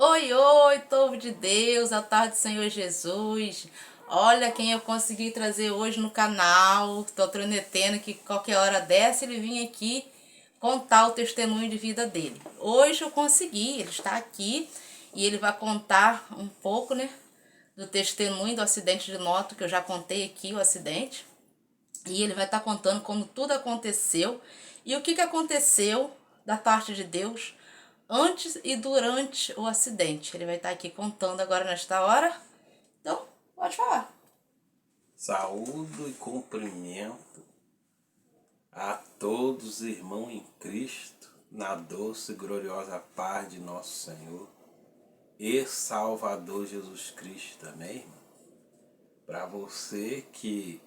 Oi, oi, povo de Deus, a tarde do Senhor Jesus. Olha quem eu consegui trazer hoje no canal. Tô prometendo que qualquer hora dessa ele vinha aqui contar o testemunho de vida dele. Hoje eu consegui, ele está aqui e ele vai contar um pouco, né, do testemunho do acidente de moto que eu já contei aqui, o acidente. E ele vai estar contando como tudo aconteceu e o que aconteceu da parte de Deus antes e durante o acidente. Ele vai estar aqui contando agora nesta hora. Então, pode falar. Saúdo e cumprimento a todos os irmãos em Cristo, na doce e gloriosa paz de nosso Senhor e Salvador Jesus Cristo, amém, irmão? Para você que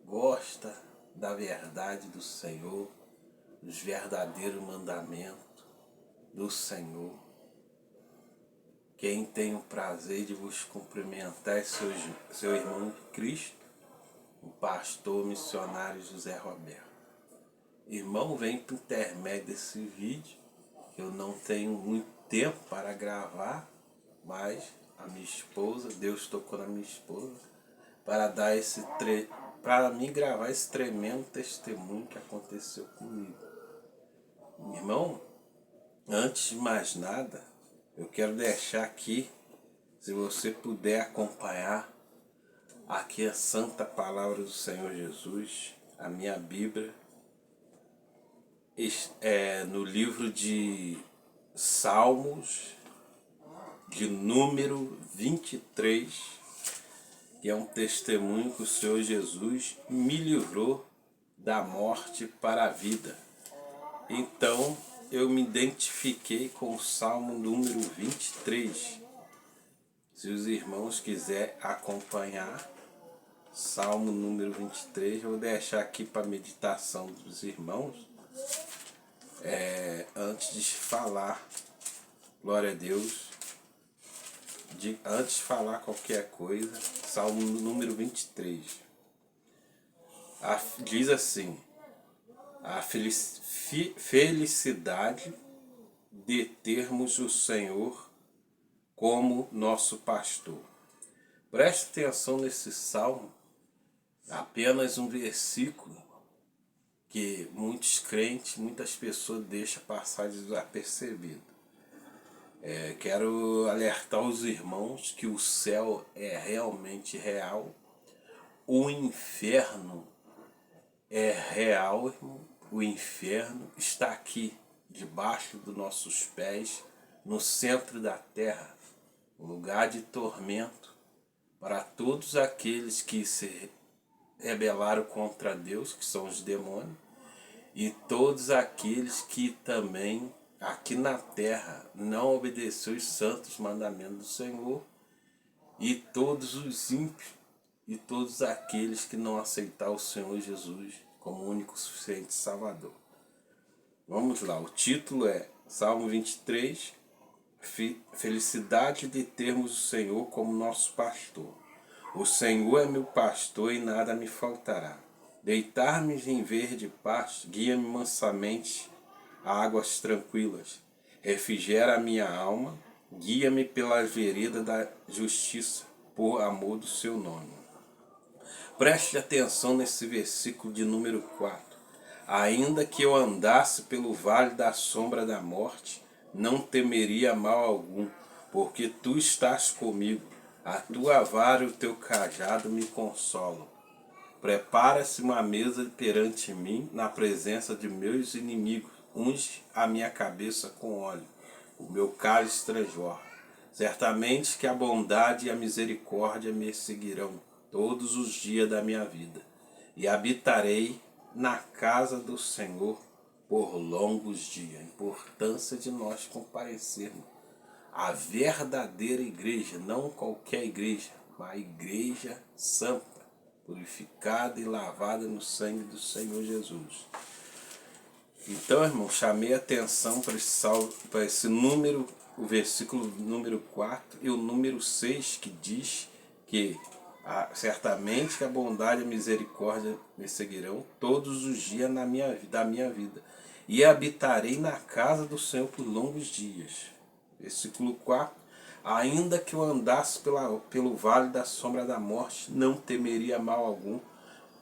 gosta da verdade do Senhor, dos verdadeiros mandamentos do Senhor, quem tem o prazer de vos cumprimentar é seu irmão em Cristo, o pastor missionário José Roberto. Irmão, vem por intermédio desse vídeo, que eu não tenho muito tempo para gravar, mas a minha esposa, Deus tocou na minha esposa, para dar para mim gravar esse tremendo testemunho que aconteceu comigo. Irmão, antes de mais nada, eu quero deixar aqui, se você puder acompanhar, aqui a santa palavra do Senhor Jesus, a minha Bíblia, no livro de Salmos, de número 23, que é um testemunho que o Senhor Jesus me livrou da morte para a vida. Então eu me identifiquei com o Salmo número 23. Se os irmãos quiserem acompanhar, Salmo número 23, eu vou deixar aqui para a meditação dos irmãos. Antes de falar, glória a Deus, antes de falar qualquer coisa, Salmo número 23. Diz assim: a felicidade de termos o Senhor como nosso pastor. Preste atenção nesse salmo, apenas um versículo que muitos crentes, muitas pessoas deixam passar desapercebido. Quero alertar os irmãos que o céu é realmente real, o inferno é real, irmão. O inferno está aqui, debaixo dos nossos pés, no centro da terra, um lugar de tormento para todos aqueles que se rebelaram contra Deus, que são os demônios, e todos aqueles que também aqui na terra não obedeceu os santos mandamentos do Senhor, e todos os ímpios e todos aqueles que não aceitaram o Senhor Jesus como único suficiente Salvador. Vamos lá, o título é Salmo 23, felicidade de termos o Senhor como nosso pastor. O Senhor é meu pastor e nada me faltará. Deitar-me em verde pasto, guia-me mansamente a águas tranquilas. Refrigera a minha alma, guia-me pela vereda da justiça, por amor do seu nome. Preste atenção nesse versículo de número 4. Ainda que eu andasse pelo vale da sombra da morte, não temeria mal algum, porque tu estás comigo. A tua vara e o teu cajado me consolam. Prepara-se uma mesa perante mim, na presença de meus inimigos. Unge a minha cabeça com óleo, o meu cálice transborda. Certamente que a bondade e a misericórdia me seguirão todos os dias da minha vida, e habitarei na casa do Senhor por longos dias. A importância de nós comparecermos à verdadeira igreja, não qualquer igreja, mas a igreja santa, purificada e lavada no sangue do Senhor Jesus. Então, irmão, chamei a atenção para esse número, o versículo número 4 e o número 6, que diz que certamente que a bondade e a misericórdia me seguirão todos os dias da minha vida, e habitarei na casa do Senhor por longos dias. Versículo 4. Ainda que eu andasse pelo vale da sombra da morte, não temeria mal algum,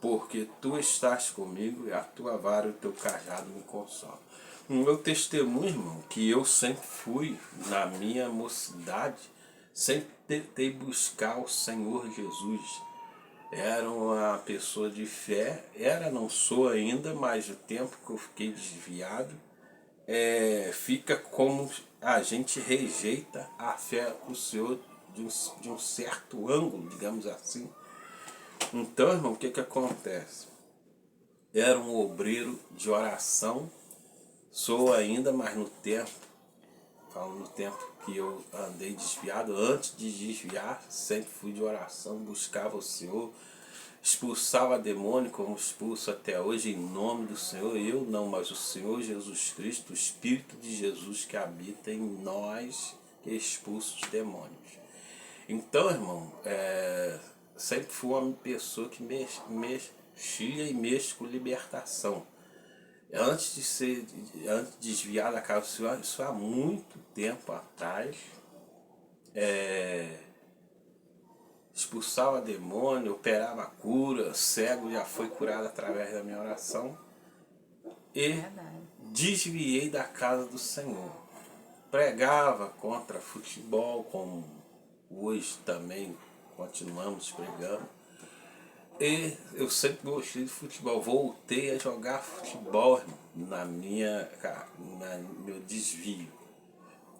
porque tu estás comigo e a tua vara e o teu cajado me consolam. O meu testemunho, irmão, que eu sempre fui, na minha mocidade, sempre tentei buscar o Senhor Jesus. Era uma pessoa de fé, não sou ainda, mas o tempo que eu fiquei desviado, fica como a gente rejeita a fé do Senhor de um certo ângulo, digamos assim. Então, irmão, o que que acontece? Era um obreiro de oração, sou ainda, mas no tempo, falo no tempo que eu andei desviado, antes de desviar, sempre fui de oração, buscava o Senhor, expulsava demônio como expulso até hoje em nome do Senhor. Eu não, mas o Senhor Jesus Cristo, o Espírito de Jesus que habita em nós, que expulsa os demônios. Então, irmão, sempre fui uma pessoa que mexia e mexe com libertação. Antes de desviar da casa do Senhor, isso há muito tempo atrás, expulsava demônio, operava cura, cego já foi curado através da minha oração. E desviei da casa do Senhor. Pregava contra futebol, como hoje também continuamos pregando. E eu sempre gostei de futebol. Voltei a jogar futebol, irmão, meu desvio.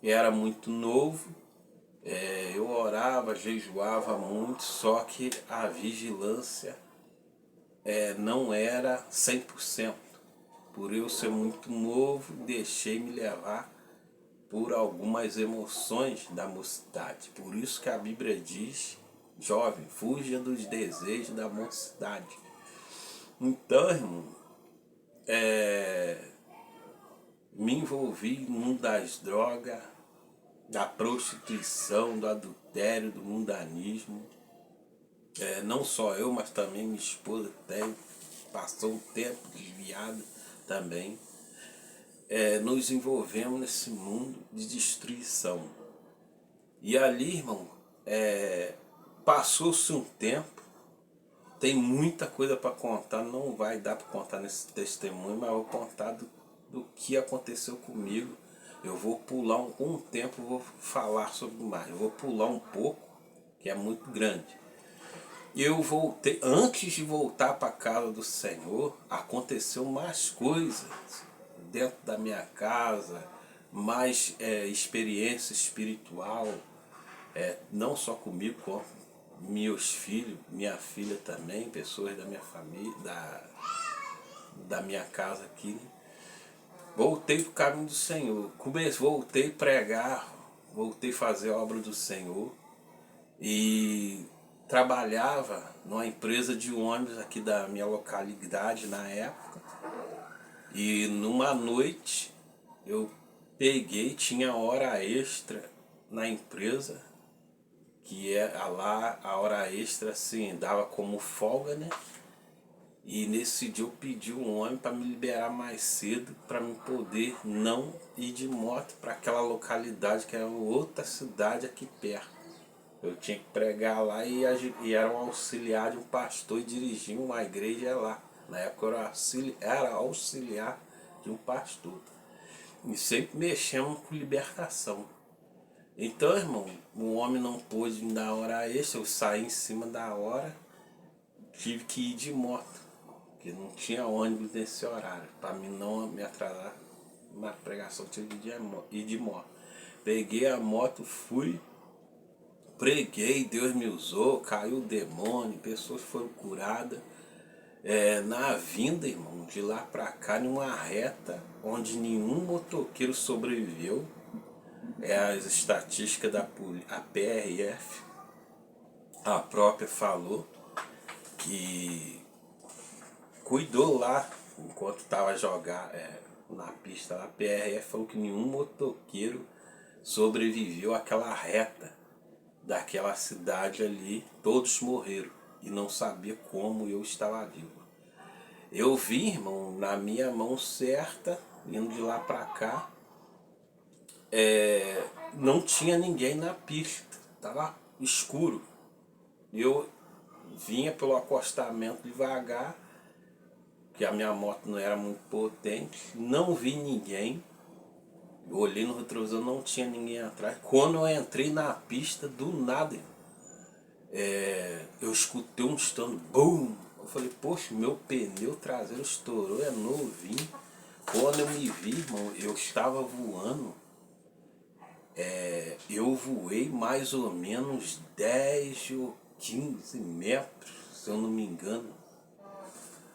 Era muito novo, eu orava, jejuava muito, só que a vigilância não era 100%. Por eu ser muito novo, deixei me levar por algumas emoções da mocidade. Por isso que a Bíblia diz: jovem, fuja dos desejos da mocidade. Então, irmão, me envolvi no mundo das drogas, da prostituição, do adultério, do mundanismo. Não só eu, mas também minha esposa passou um tempo desviada também. Nos envolvemos nesse mundo de destruição. E ali, irmão, passou-se um tempo, tem muita coisa para contar, não vai dar para contar nesse testemunho, mas eu vou contar do que aconteceu comigo. Eu vou pular um tempo, vou falar sobre mais. Eu vou pular um pouco, que é muito grande. Eu voltei, antes de voltar para a casa do Senhor, aconteceu mais coisas dentro da minha casa, mais experiência espiritual, não só comigo, com meus filhos, minha filha também, pessoas da minha família, da minha casa aqui, né? Voltei para o caminho do Senhor, voltei a pregar, voltei a fazer a obra do Senhor e trabalhava numa empresa de ônibus aqui da minha localidade na época. E numa noite eu tinha hora extra na empresa, que lá a hora extra assim, dava como folga, né? E nesse dia eu pedi um homem para me liberar mais cedo, para me poder não ir de moto para aquela localidade que era outra cidade aqui perto. Eu tinha que pregar lá e era um auxiliar de um pastor e dirigir uma igreja lá. Na época eu era auxiliar de um pastor. E sempre mexemos com libertação. Então, irmão, o homem não pôde me dar hora extra, eu saí em cima da hora, tive que ir de moto, porque não tinha ônibus nesse horário. Para mim não me atrasar na pregação, tive que ir de moto. Peguei a moto, fui, preguei, Deus me usou, caiu o demônio, pessoas foram curadas. Na vinda, irmão, de lá pra cá, numa reta onde nenhum motoqueiro sobreviveu, as estatísticas da a PRF, a própria falou que cuidou lá enquanto estava jogando na pista. A PRF falou que nenhum motoqueiro sobreviveu àquela reta daquela cidade ali, todos morreram e não sabia como eu estava vivo. Eu vi, irmão, na minha mão certa, indo de lá para cá, não tinha ninguém na pista, estava escuro. Eu vinha pelo acostamento devagar, que a minha moto não era muito potente, não vi ninguém. Eu olhei no retrovisor, não tinha ninguém atrás. Quando eu entrei na pista, do nada, eu escutei um estando, BUM! Eu falei, poxa, meu pneu traseiro estourou, é novinho. Quando eu me vi, irmão, eu estava voando. Eu voei mais ou menos 10 ou 15 metros, se eu não me engano.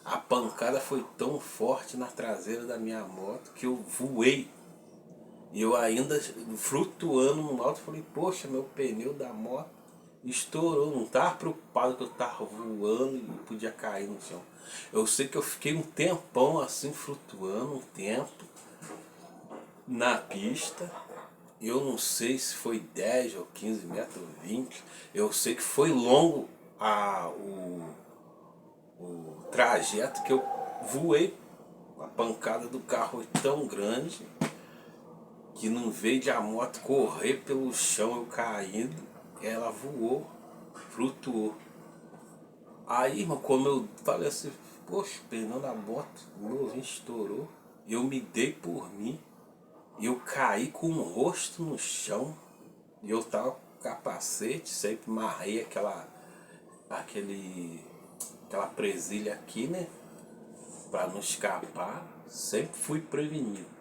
A pancada foi tão forte na traseira da minha moto que eu voei. E eu ainda flutuando no alto, falei, poxa, meu pneu da moto estourou. Não estava preocupado que eu estava voando e podia cair no chão. Eu sei que eu fiquei um tempão assim flutuando, um tempo na pista. Eu não sei se foi 10 ou 15 metros, ou 20. Eu sei que foi longo o trajeto que eu voei. A pancada do carro foi tão grande que não veio de a moto correr pelo chão, eu caindo, ela voou, flutuou. Aí, irmão, como eu falei assim, poxa, o pneu da moto, o meu ovinho estourou, eu me dei por mim, eu caí com o rosto no chão, e eu tava com capacete, sempre marrei aquela presilha aqui, né, pra não escapar, sempre fui prevenido.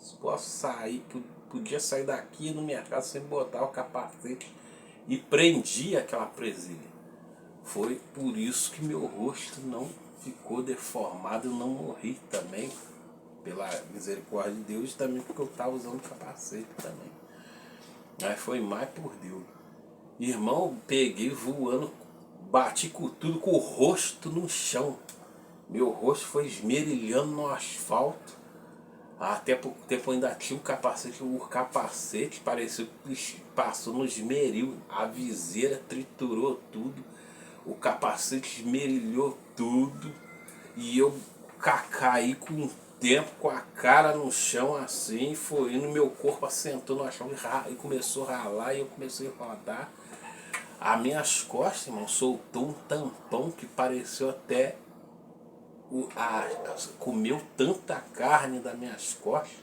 Se posso sair, podia sair daqui no mercado sem botar o capacete e prendi aquela presilha. Foi por isso que meu rosto não ficou deformado, eu não morri também, pela misericórdia de Deus, e também porque eu estava usando capacete também. Mas foi mais por Deus. Irmão, peguei voando, bati com tudo, com o rosto no chão. Meu rosto foi esmerilhando no asfalto. Até pouco tempo eu ainda tinha o capacete pareceu que passou no esmeril, a viseira triturou tudo, o capacete esmerilhou tudo, e eu caí com o tempo, com a cara no chão assim, foi indo, meu corpo assentou no chão e começou a ralar, e eu comecei a rodar. As minhas costas, irmão, soltou um tampão que pareceu até comeu tanta carne das minhas costas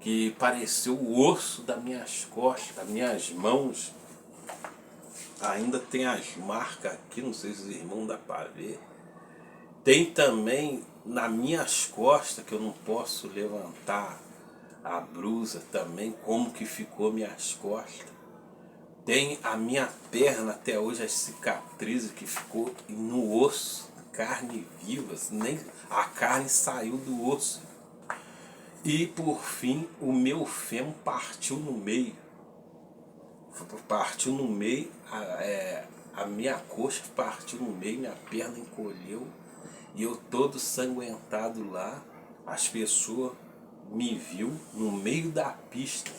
que pareceu o osso das minhas costas, das minhas mãos. Ainda tem as marcas aqui, não sei se os irmãos dá para ver. Tem também nas minhas costas, que eu não posso levantar a blusa também, como que ficou minhas costas. Tem a minha perna até hoje, as cicatrizes que ficou no osso, carne viva, nem a carne saiu do osso. E por fim, o meu fêmur partiu no meio. Partiu no meio, a minha coxa partiu no meio, minha perna encolheu. E eu todo sanguentado lá, as pessoas me viu no meio da pista.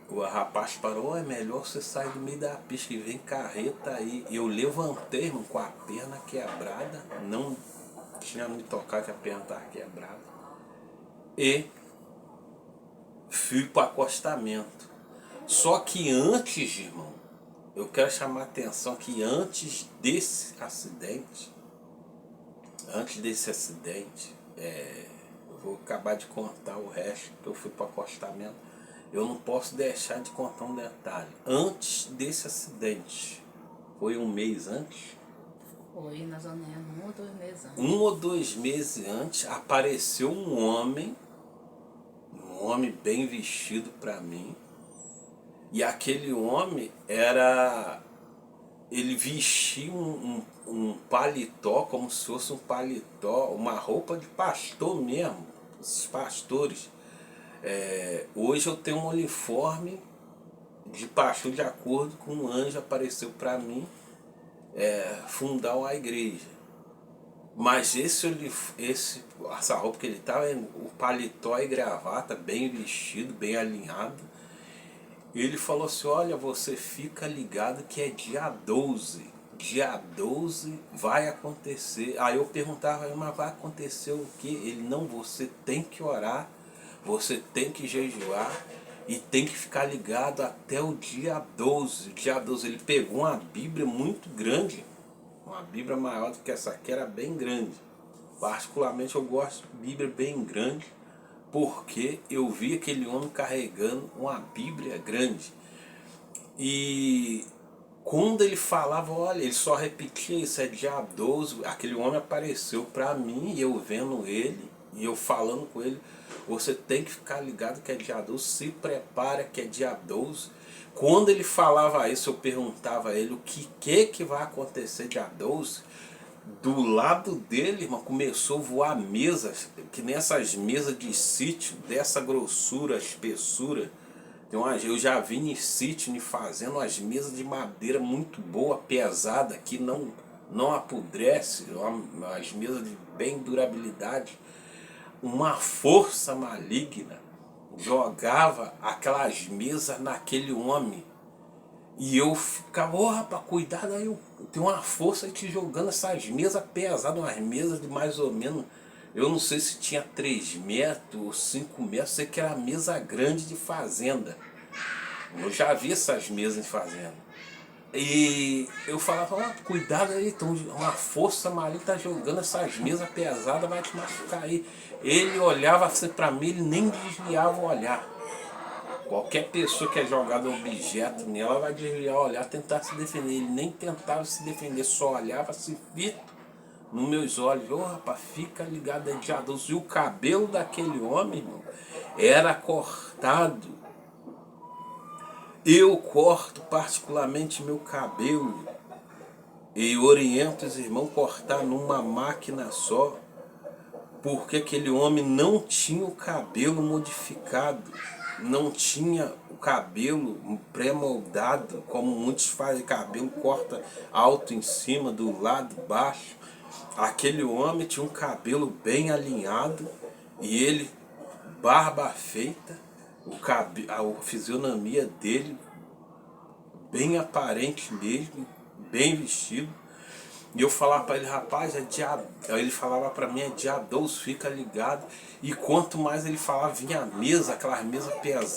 O rapaz parou, é melhor você sair do meio da pista que vem carreta aí. Eu levantei, irmão, com a perna quebrada, não tinha me tocado que a perna estava quebrada. E fui para o acostamento. Só que antes, irmão, eu quero chamar a atenção que antes desse acidente, eu vou acabar de contar o resto, que eu fui para o acostamento. Eu não posso deixar de contar um detalhe. Antes desse acidente, foi um mês antes? Foi, mais ou menos, 1 ou 2 meses antes. 1 ou 2 meses antes, apareceu um homem bem vestido para mim. E aquele homem ele vestia um paletó, como se fosse um paletó, uma roupa de pastor mesmo, esses pastores. Hoje eu tenho um uniforme de pastor, de acordo com um anjo apareceu para mim fundar uma igreja. Mas essa roupa que ele estava, o paletó e gravata, bem vestido, bem alinhado. Ele falou assim, olha, você fica ligado que é dia 12. Dia 12 vai acontecer. Aí eu perguntava, mas vai acontecer o quê? Ele, não, você tem que orar, você tem que jejuar e tem que ficar ligado até o dia 12. O dia 12 ele pegou uma Bíblia muito grande, uma Bíblia maior do que essa aqui, era bem grande. Particularmente eu gosto de Bíblia bem grande, porque eu vi aquele homem carregando uma Bíblia grande. E quando ele falava, olha, ele só repetia isso, é dia 12, aquele homem apareceu para mim, e eu vendo ele, e eu falando com ele, você tem que ficar ligado que é dia 12, se prepara que é dia 12. Quando ele falava isso, eu perguntava a ele o que vai acontecer dia 12. Do lado dele, irmão, começou a voar mesas, que nessas mesas de sítio, dessa grossura, espessura. Eu já vi em sítio, em fazenda, umas mesas de madeira muito boa, pesada, que não apodrece, as mesas de bem durabilidade. Uma força maligna jogava aquelas mesas naquele homem. E eu ficava, rapaz, cuidado aí, tem uma força te jogando essas mesas pesadas, umas mesas de mais ou menos, eu não sei se tinha 3 metros ou 5 metros, sei que era mesa grande de fazenda. Eu já vi essas mesas de fazenda. E eu falava, cuidado aí, então uma força maligna tá jogando essas mesas pesadas, vai te machucar aí. Ele olhava assim pra mim, ele nem desviava o olhar. Qualquer pessoa que é jogada objeto nela vai desviar o olhar, tentar se defender. Ele nem tentava se defender, só olhava assim, fito nos meus olhos. Rapaz, fica ligado aí, dia 12. E o cabelo daquele homem, irmão, era cortado. Eu corto particularmente meu cabelo e oriento os irmãos a cortar numa máquina só, porque aquele homem não tinha o cabelo modificado, não tinha o cabelo pré-moldado, como muitos fazem, cabelo corta alto em cima, do lado baixo. Aquele homem tinha um cabelo bem alinhado e ele, barba feita, a fisionomia dele bem aparente mesmo, bem vestido. E eu falava para ele, rapaz, ele falava para mim, é dia 12, fica ligado. E quanto mais ele falava, vinha a mesa, aquelas mesas